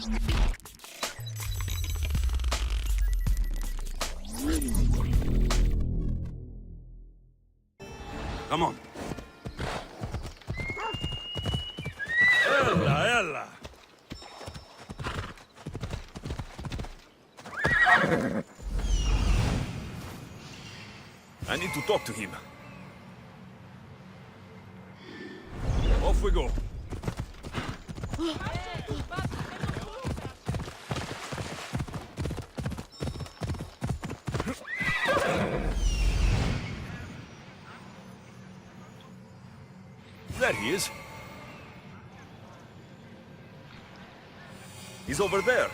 Come on. Ella. I need to talk to him. Off we go. There he is. He's over there.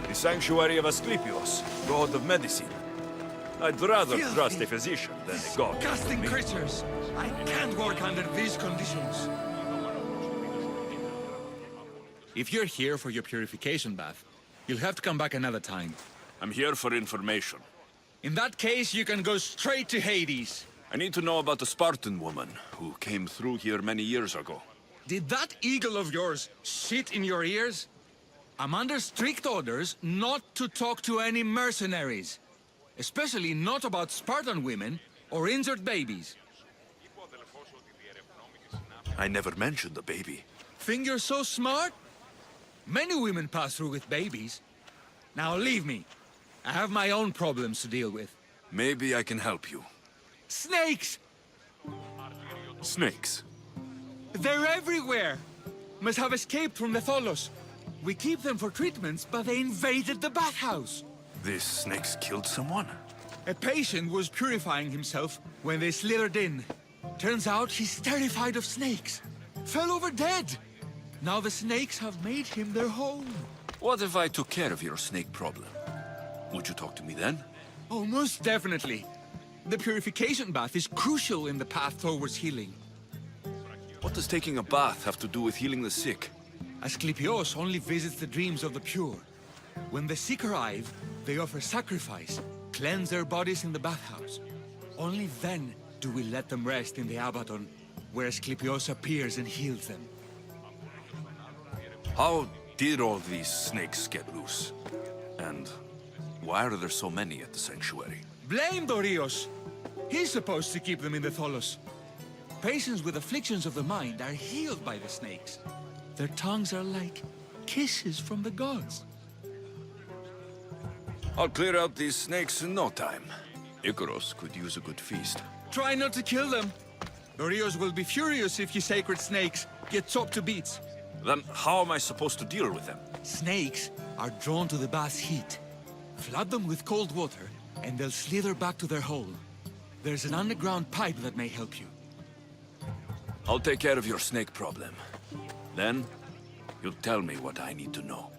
The Sanctuary of Asclepios, god of medicine. I'd rather trust a physician than a god. Disgusting Me. creatures! I can't work under these conditions. If you're here for your purification bath, you'll have to come back another time. I'm here for information. In that case, you can go straight to Hades. I need to know about the Spartan woman who came through here many years ago. Did that eagle of yours shit in your ears? I'm under strict orders not to talk to any mercenaries. Especially not about Spartan women or injured babies. I never mentioned the baby. Think you're so smart? Many women pass through with babies. Now leave me. I have my own problems to deal with. Maybe I can help you. Snakes! Snakes. They're everywhere! Must have escaped from the Tholos. We keep them for treatments, but they invaded the bathhouse. These snakes killed someone? A patient was purifying himself when they slithered in. Turns out he's terrified of snakes. Fell over dead. Now the snakes have made him their home. What if I took care of your snake problem? Would you talk to me then? Oh, most definitely. The purification bath is crucial in the path towards healing. What does taking a bath have to do with healing the sick? Asclepios only visits the dreams of the pure. When the sick arrive, they offer sacrifice, cleanse their bodies in the bathhouse. Only then do we let them rest in the Abaddon, where Asclepios appears and heals them. How did all these snakes get loose? And why are there so many at the sanctuary? Blame Dorios! He's supposed to keep them in the Tholos. Patients with afflictions of the mind are healed by the snakes. Their tongues are like kisses from the gods. I'll clear out these snakes in no time. Icarus could use a good feast. Try not to kill them. Dorios will be furious if you sacred snakes get chopped to bits. Then how am I supposed to deal with them? Snakes are drawn to the bath's heat. Flood them with cold water, and they'll slither back to their hole. There's an underground pipe that may help you. I'll take care of your snake problem. Then, you'll tell me what I need to know.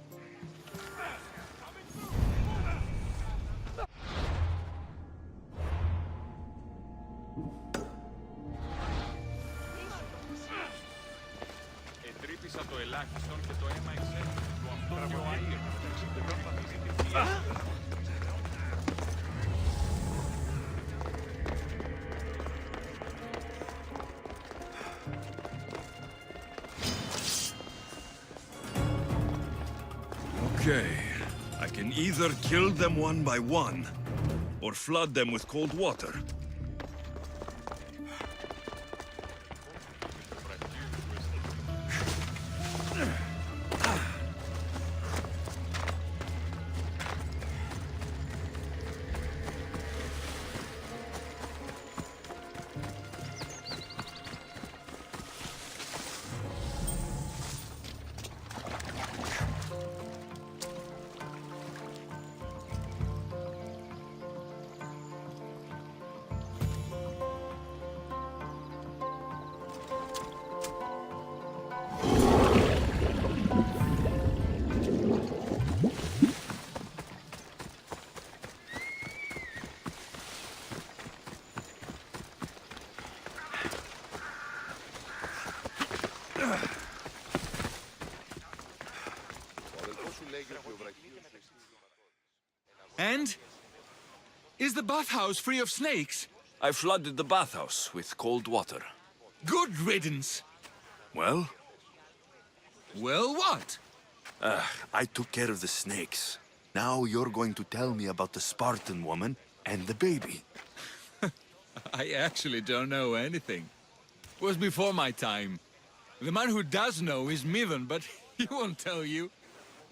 Okay, I can either kill them one by one, or flood them with cold water. And? Is the bathhouse free of snakes? I flooded the bathhouse with cold water. Good riddance. Well, Well, what? I took care of the snakes. Now you're going to tell me about the Spartan woman and the baby. I actually don't know anything. It was before my time. The man who does know is Midon, but he won't tell you.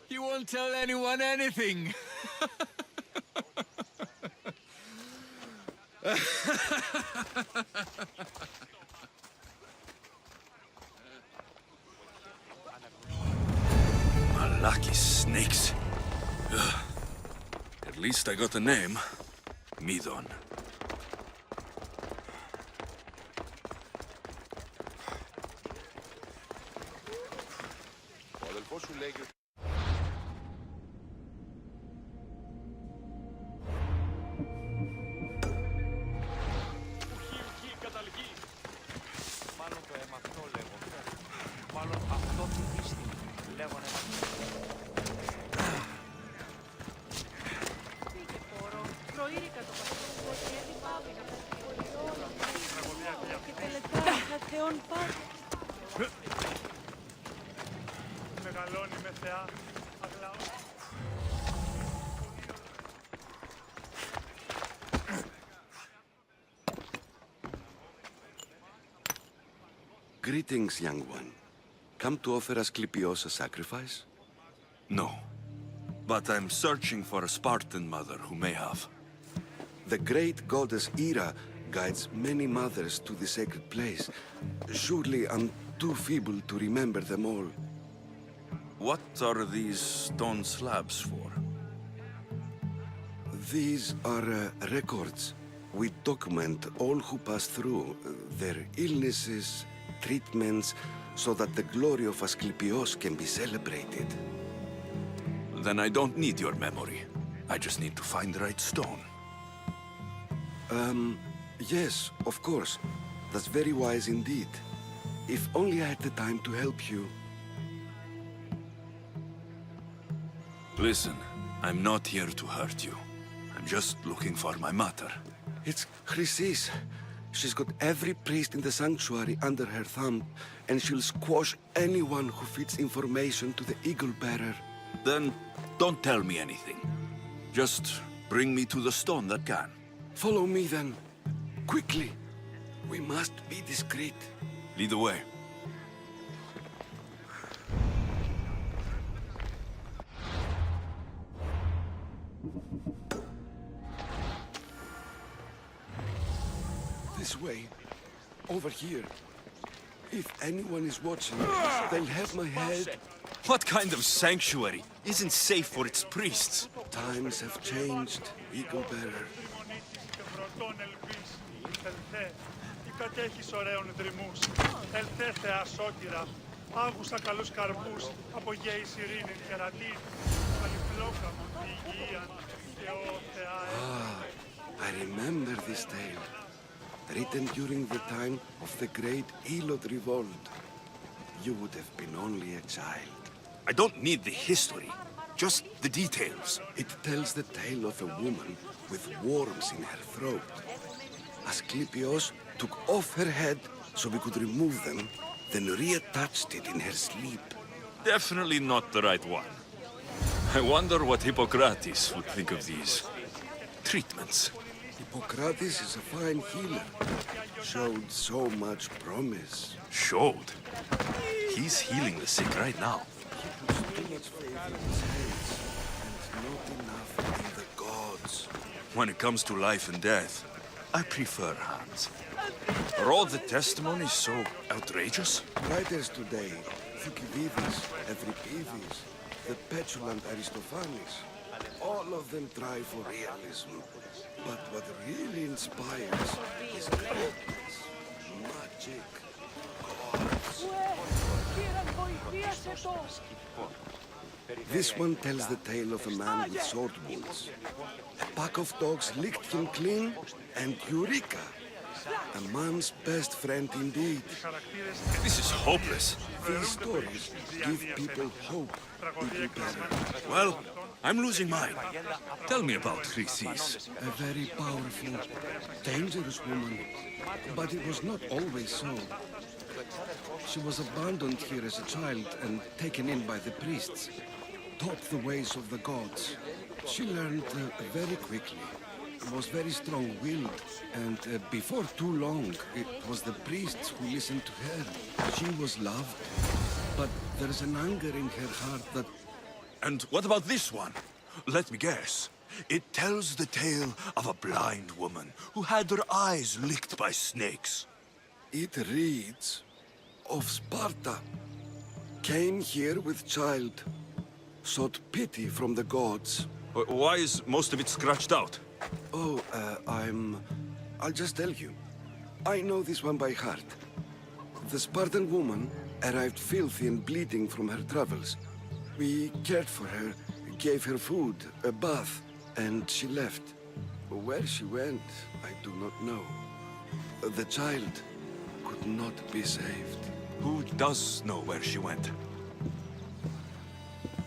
He won't tell anyone anything. Lucky snakes. Ugh. At least I got a name. Midon. Greetings, young one. Come to offer Asclepios a sacrifice? No. But I'm searching for a Spartan mother who may have. The great goddess Ira guides many mothers to the sacred place. Surely I'm too feeble to remember them all. What are these stone slabs for? These are records. We document all who pass through, their illnesses, treatments, so that the glory of Asclepios can be celebrated. Then I don't need your memory. I just need to find the right stone. Yes, of course. That's very wise indeed. If only I had the time to help you. Listen, I'm not here to hurt you. I'm just looking for my mother. It's Chrysis. She's got every priest in the sanctuary under her thumb, and she'll squash anyone who feeds information to the Eagle Bearer. Then don't tell me anything. Just bring me to the stone that can. Follow me then. Quickly. We must be discreet. Lead the way. This way. Over here. If anyone is watching, they'll have my head. What kind of sanctuary isn't safe for its priests? Times have changed, Eagle Bearer. Κατέχεις ωραίων δρυμούς. Ελθέ Θεά σώκυρα. Άγουσα καλούς καρπούς. Απογέης ειρήνην κερατήν. Αληθλόκαμον τη υγείαν. Και ο Θεά I remember this tale. Written during the time of the great Elot revolt. You would have been only a child. I don't need the history, just the details. It tells the tale of a woman with worms in her throat. Asclepios took off her head so we could remove them, then reattached it in her sleep. Definitely not the right one. I wonder what Hippocrates would think of these treatments. Hippocrates is a fine healer. Showed so much promise. Showed. He's healing the sick right now. He puts too much faith in his hands, and not enough in the gods. When it comes to life and death, I prefer hands. Are all the testimonies so outrageous? Writers today, Thucydides, Euripides, the petulant Aristophanes, all of them try for realism. But what really inspires is greatness, magic, gods. This one tells the tale of a man with sword wounds. A pack of dogs licked him clean, and Eureka! A man's best friend indeed. This is hopeless. These stories give people hope. Well, I'm losing mine. Tell me about Chrysis. A very powerful, dangerous woman. But it was not always so. She was abandoned here as a child and taken in by the priests. Taught the ways of the gods. She learned very quickly. Was very strong-willed, and before too long, it was the priests who listened to her. She was loved, but there's an anger in her heart that... And what about this one? Let me guess. It tells the tale of a blind woman who had her eyes licked by snakes. It reads of Sparta. Came here with child. Sought pity from the gods. Why is most of it scratched out? Oh, I'll just tell you. I know this one by heart. The Spartan woman arrived filthy and bleeding from her travels. We cared for her, gave her food, a bath, and she left. Where she went, I do not know. The child could not be saved. Who does know where she went?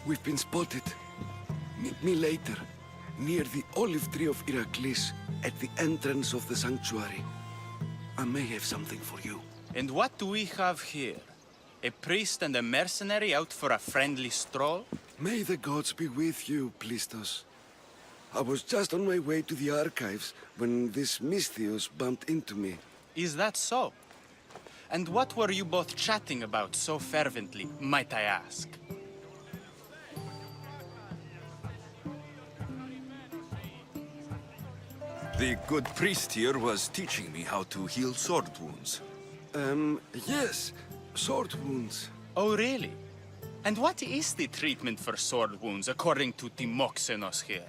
We've been spotted. Meet me later, near the olive tree of Iraklis, at the entrance of the sanctuary. I may have something for you. And what do we have here? A priest and a mercenary out for a friendly stroll? May the gods be with you, Plistos. I was just on my way to the archives when this Misthios bumped into me. Is that so? And what were you both chatting about so fervently, might I ask? The good priest here was teaching me how to heal sword wounds. Yes. Sword wounds. Oh, really? And what is the treatment for sword wounds, according to Timoxenos here?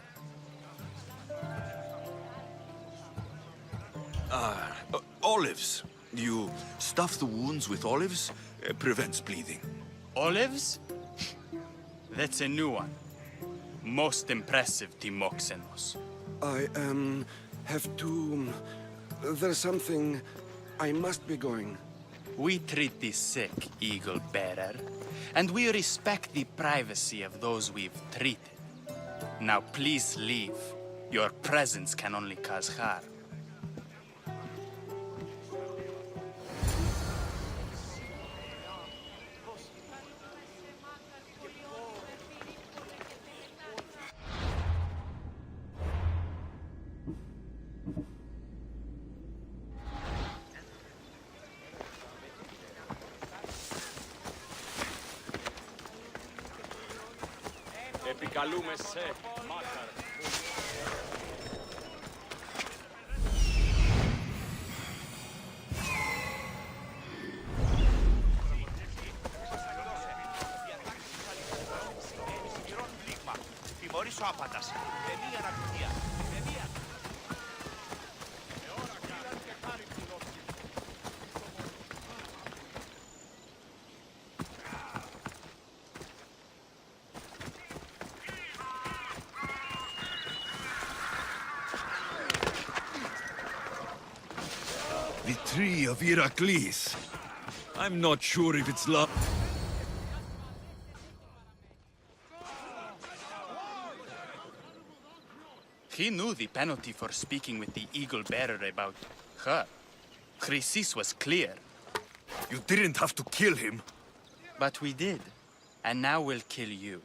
Olives. You stuff the wounds with olives, prevents bleeding. Olives? That's a new one. Most impressive, Timoxenos. I, have to... There's something... I must be going. We treat the sick, Eagle Bearer, and we respect the privacy of those we've treated. Now please leave. Your presence can only cause harm. Επικαλούμε σε μάκαρ. Τιμωρήσω άπαντας. Μη αναπηρία. The tree of Iraklis. I'm not sure if it's love. He knew the penalty for speaking with the Eagle Bearer about her. Chrysis was clear. You didn't have to kill him. But we did. And now we'll kill you.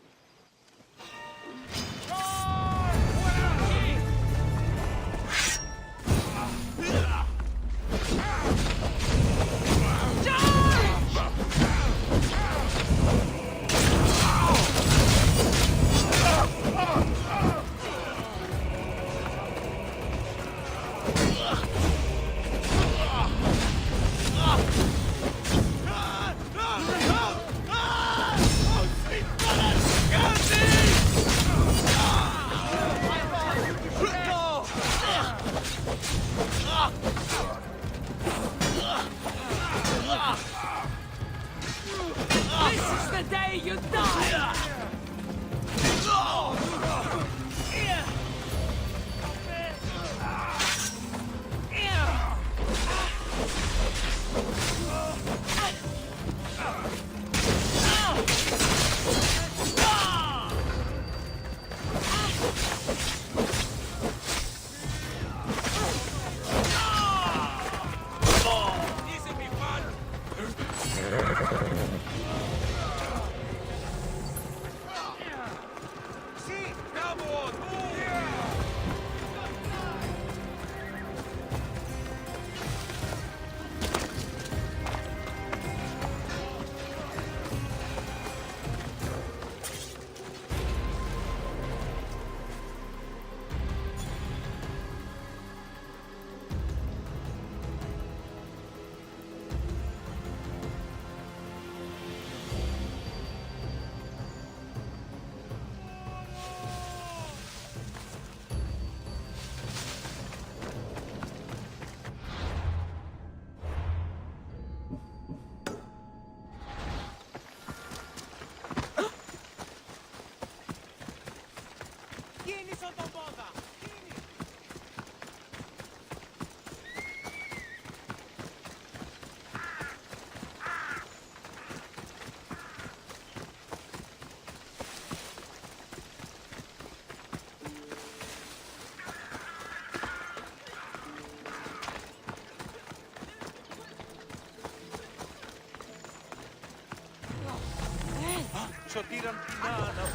Σωτήραν την αναμένω.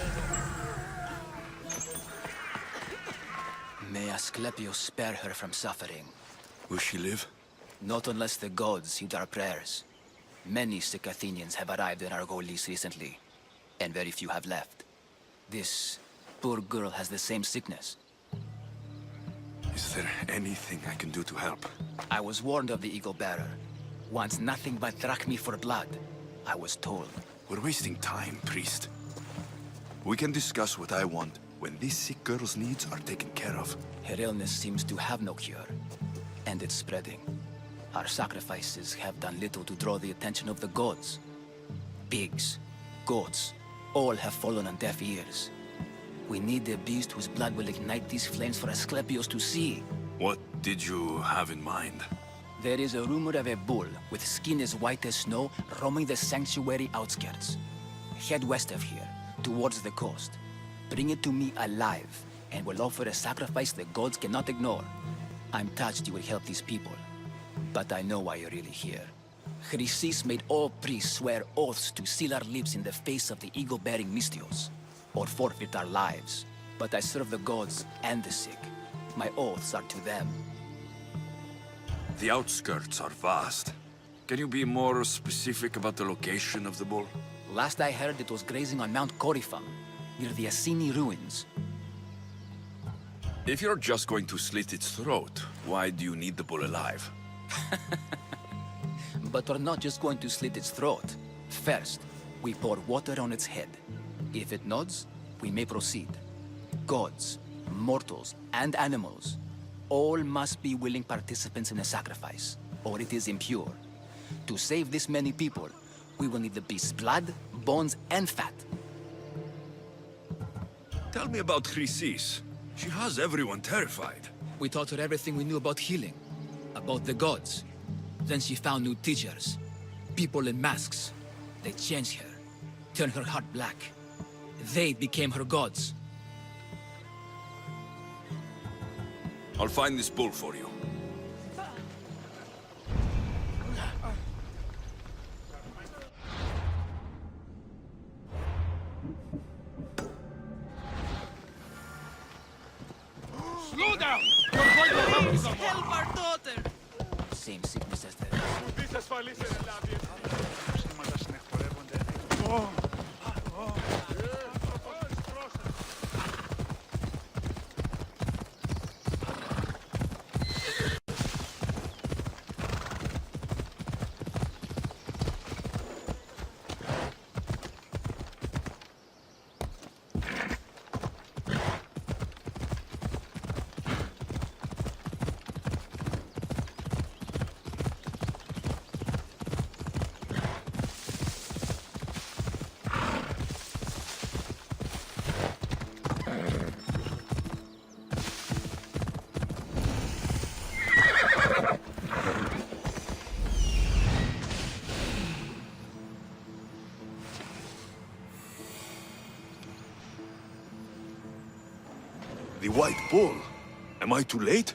May Asclepius spare her from suffering. Will she live? Not unless the gods heed our prayers. Many sick Athenians have arrived in Argolis recently, and very few have left. This poor girl has the same sickness. Is there anything I can do to help? I was warned of the Eagle Bearer. Wants nothing but drachmi for blood. I was told. We're wasting time, priest. We can discuss what I want when this sick girl's needs are taken care of. Her illness seems to have no cure, and it's spreading. Our sacrifices have done little to draw the attention of the gods. Pigs, goats, all have fallen on deaf ears. We need a beast whose blood will ignite these flames for Asclepius to see. What did you have in mind? There is a rumor of a bull with skin as white as snow roaming the sanctuary outskirts. Head west of here, towards the coast. Bring it to me alive, and we'll offer a sacrifice the gods cannot ignore. I'm touched you will help these people, but I know why you're really here. Chrysis made all priests swear oaths to seal our lips in the face of the eagle-bearing Mystios, or forfeit our lives. But I serve the gods and the sick. My oaths are to them. The outskirts are vast. Can you be more specific about the location of the bull? Last I heard, it was grazing on Mount Coryphon, near the Assini ruins. If you're just going to slit its throat, why do you need the bull alive? But we're not just going to slit its throat. First, we pour water on its head. If it nods, we may proceed. Gods, mortals, and animals, all must be willing participants in the sacrifice, or it is impure. To save this many people, we will need the beast's blood, bones, and fat. Tell me about Chrysis. She has everyone terrified. We taught her everything we knew about healing, about the gods. Then she found new teachers, people in masks. They changed her, turned her heart black. They became her gods. I'll find this bull for you. Slow down! You're going to harm someone! Help our daughter! Same sickness as the... Ουδής ασφαλής εν ελάβει. Ψήματα συνεχπορεύονται. The white bull. Am I too late?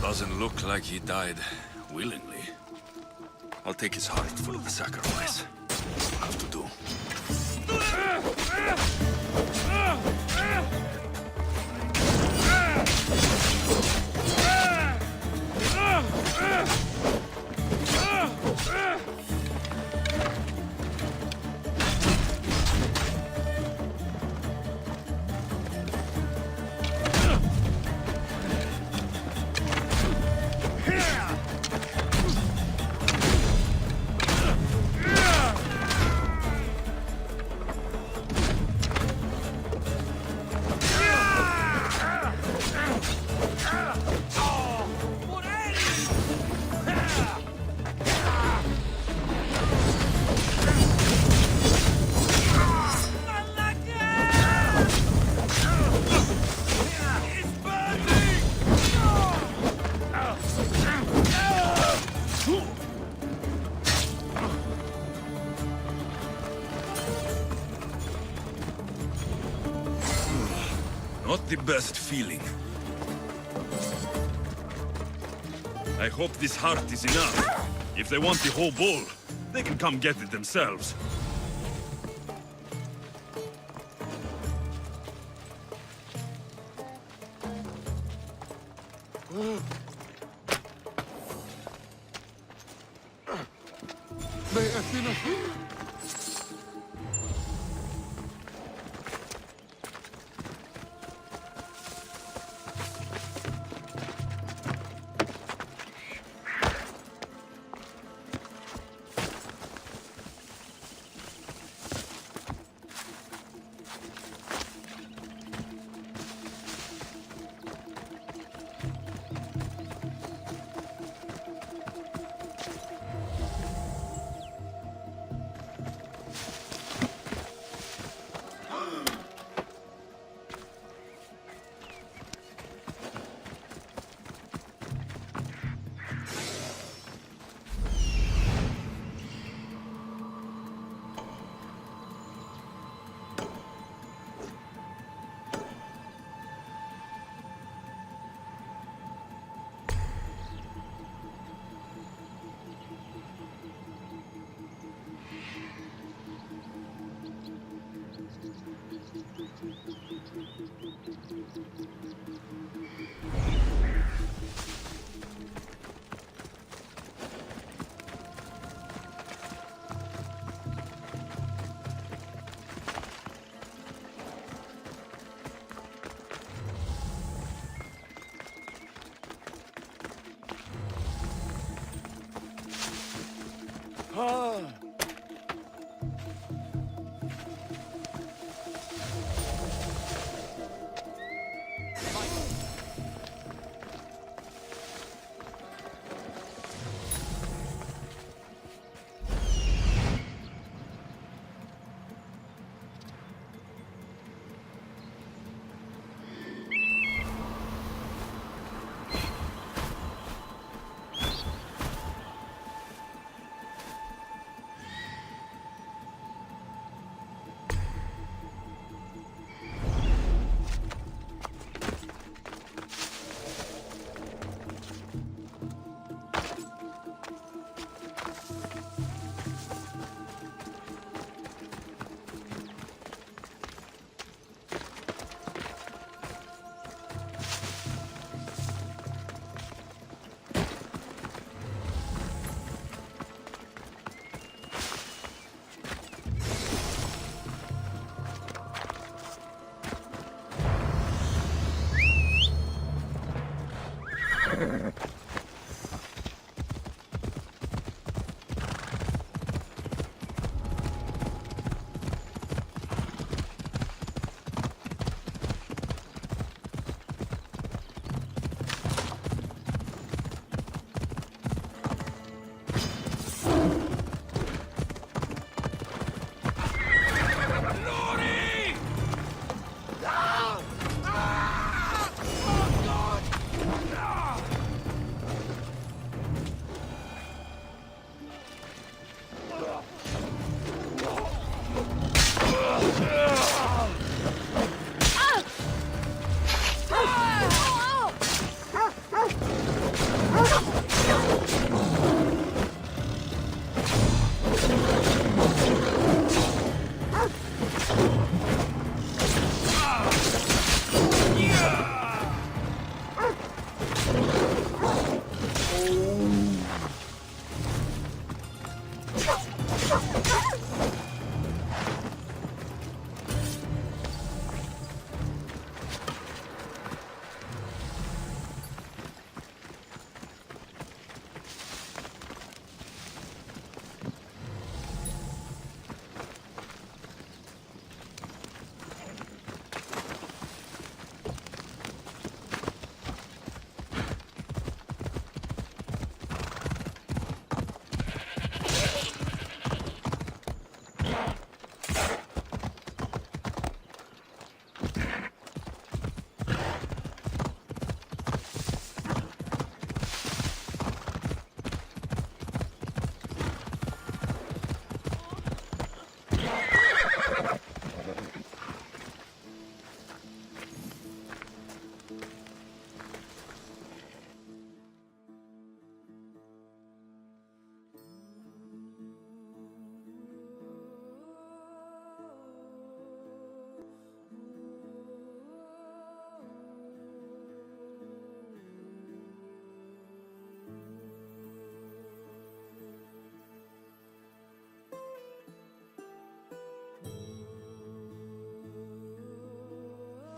Doesn't look like he died willingly. I'll take his heart for the sacrifice. Have to do. Not the best feeling. I hope this heart is enough. If they want the whole bull, they can come get it themselves.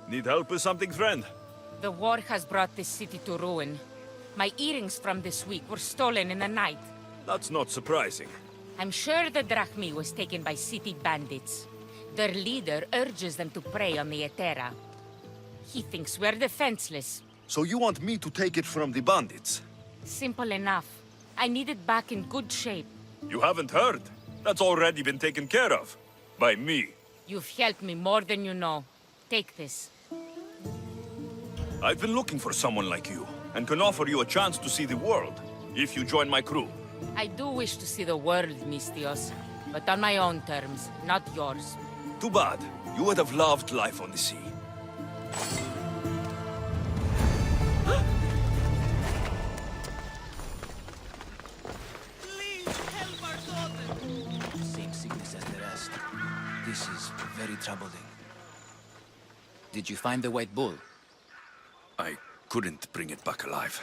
Need help with something, friend? The war has brought this city to ruin. My earrings from this week were stolen in the night. That's not surprising. I'm sure the drachmi was taken by city bandits. Their leader urges them to prey on the Etera. He thinks we're defenseless. So you want me to take it from the bandits? Simple enough. I need it back in good shape. You haven't heard. That's already been taken care of. By me. You've helped me more than you know. Take this. I've been looking for someone like you, and can offer you a chance to see the world, if you join my crew. I do wish to see the world, Mistios. But on my own terms, not yours. Too bad. You would have loved life on the sea. Same sickness as the rest. This is very troubling. Did you find the White Bull? I couldn't bring it back alive.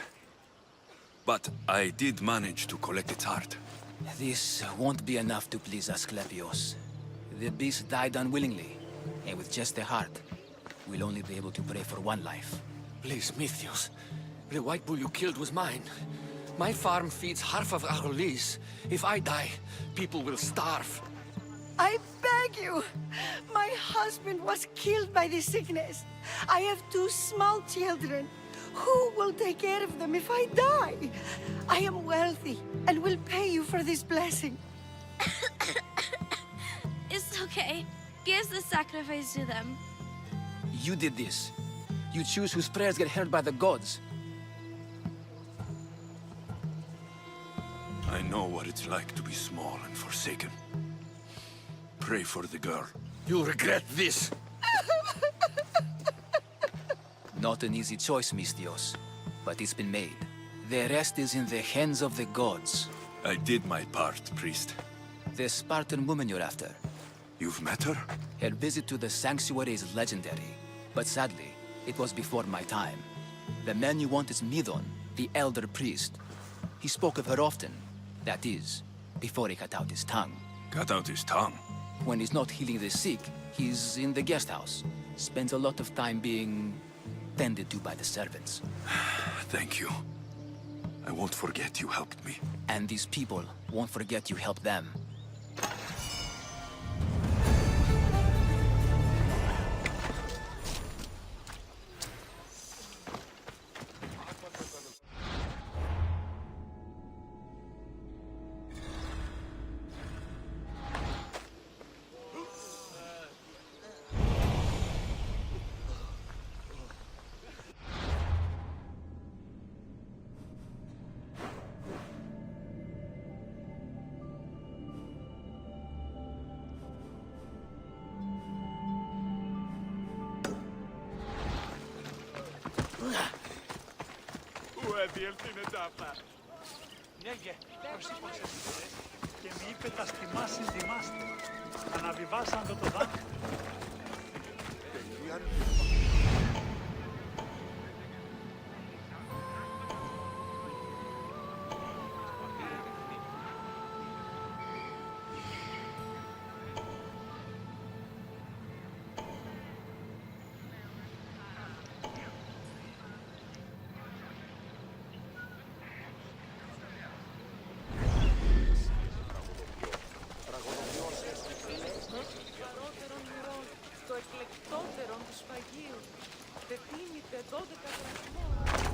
But I did manage to collect its heart. This won't be enough to please Asclepios. The beast died unwillingly, and with just the heart, we'll only be able to pray for one life. Please, Mythios. The white bull you killed was mine. My farm feeds half of Arolis. If I die, people will starve. I beg you! My husband was killed by this sickness. I have 2 small children. Who will take care of them if I die? I am wealthy and will pay you for this blessing. It's okay. Give the sacrifice to them. You did this. You choose whose prayers get heard by the gods. I know what it's like to be small and forsaken. Pray for the girl. You'll regret this. Not an easy choice, Mystios, but it's been made. The rest is in the hands of the gods. I did my part, priest. The Spartan woman you're after. You've met her? Her visit to the sanctuary is legendary, but sadly, it was before my time. The man you want is Midon, the elder priest. He spoke of her often. That is, before he cut out his tongue. Cut out his tongue? When he's not healing the sick, he's in the guest house. Spends a lot of time being tended to by the servants. Thank you. I won't forget you helped me. And these people won't forget you helped them. Και μη είπε τα στιμά συντιμάστε. Αναβιβάσαντο το δάκρυ. Το εκλεκτότερον του σφαγίου. Τετίμητε 12 δραχμών.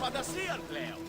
Φαντασία πλέον.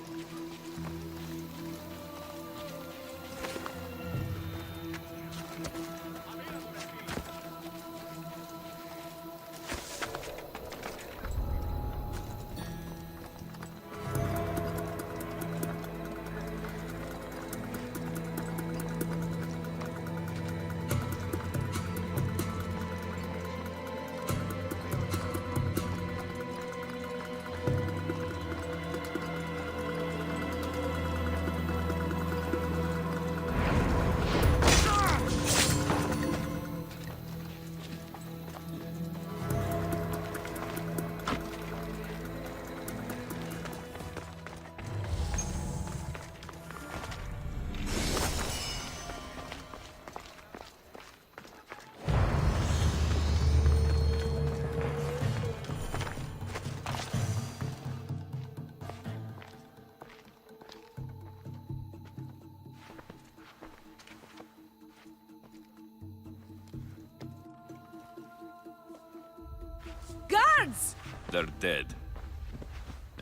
Guards! They're dead.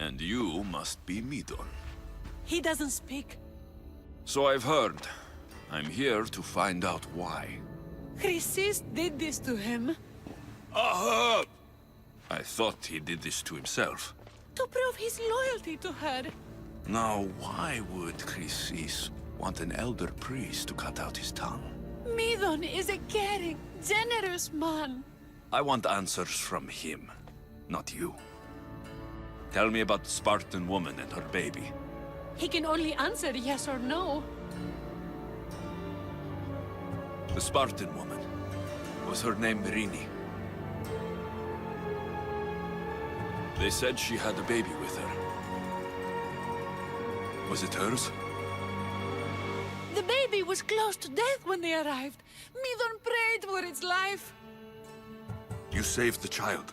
And you must be Midon. He doesn't speak. So I've heard. I'm here to find out why. Chrysis did this to him. Aha! I thought he did this to himself. To prove his loyalty to her. Now, why would Chrysis want an elder priest to cut out his tongue? Midon is a caring, generous man. I want answers from him, not you. Tell me about the Spartan woman and her baby. He can only answer yes or no. The Spartan woman. Was her name Mirini? They said she had a baby with her. Was it hers? The baby was close to death when they arrived. Midon prayed for its life. You saved the child.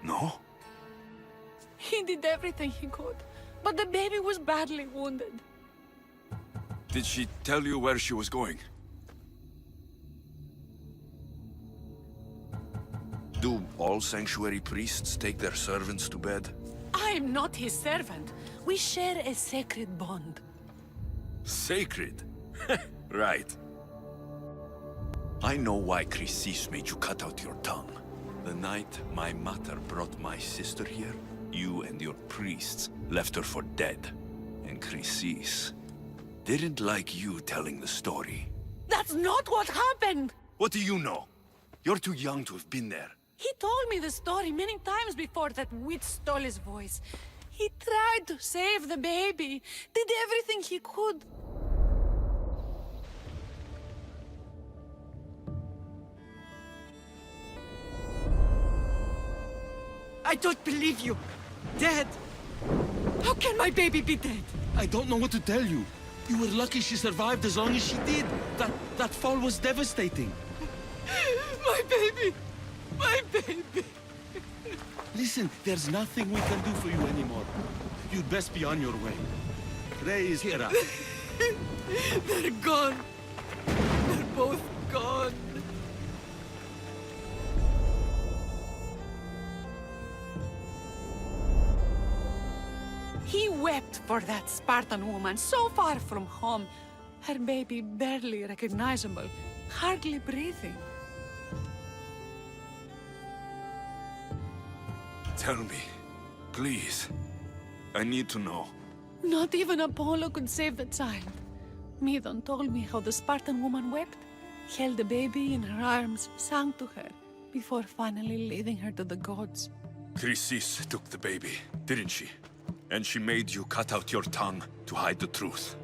No? He did everything he could, but the baby was badly wounded. Did she tell you where she was going? Do all sanctuary priests take their servants to bed? I am not his servant. We share a sacred bond. Sacred? Right. I know why Chrysis made you cut out your tongue. The night my mother brought my sister here, you and your priests left her for dead. And Chrysis didn't like you telling the story. That's not what happened! What do you know? You're too young to have been there. He told me the story many times before that witch stole his voice. He tried to save the baby, did everything he could. I don't believe you. Dead. How can my baby be dead? I don't know what to tell you. You were lucky she survived as long as she did. That fall was devastating. My baby! My baby! Listen, there's nothing we can do for you anymore. You'd best be on your way. Praise Hera. They're gone. They're both gone. He wept for that Spartan woman so far from home. Her baby barely recognizable, hardly breathing. Tell me, please. I need to know. Not even Apollo could save the child. Medon told me how the Spartan woman wept, held the baby in her arms, sang to her, before finally leading her to the gods. Chrysis took the baby, didn't she? And she made you cut out your tongue to hide the truth.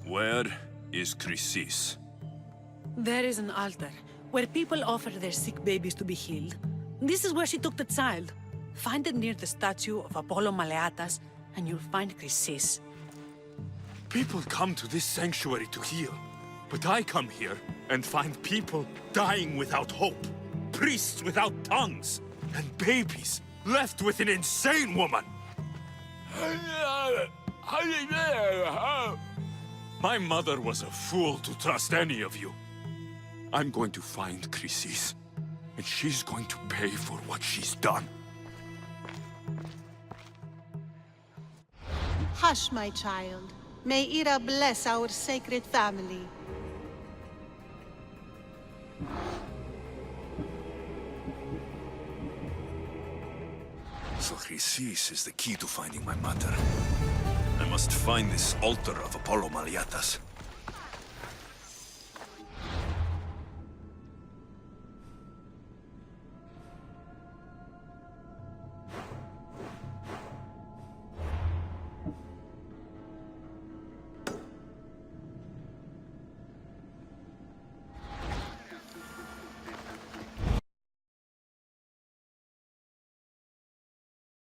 Where is Chrysis? There is an altar where people offer their sick babies to be healed. This is where she took the child. Find it near the statue of Apollo Maleatas, and you'll find Chrysis. People come to this sanctuary to heal, but I come here and find people dying without hope, priests without tongues, and babies left with an insane woman. My mother was a fool to trust any of you. I'm going to find Chrysis, and she's going to pay for what she's done. Hush, my child. May Ira bless our sacred family. So Chrysis is the key to finding my mother. I must find this altar of Apollo Maleatas.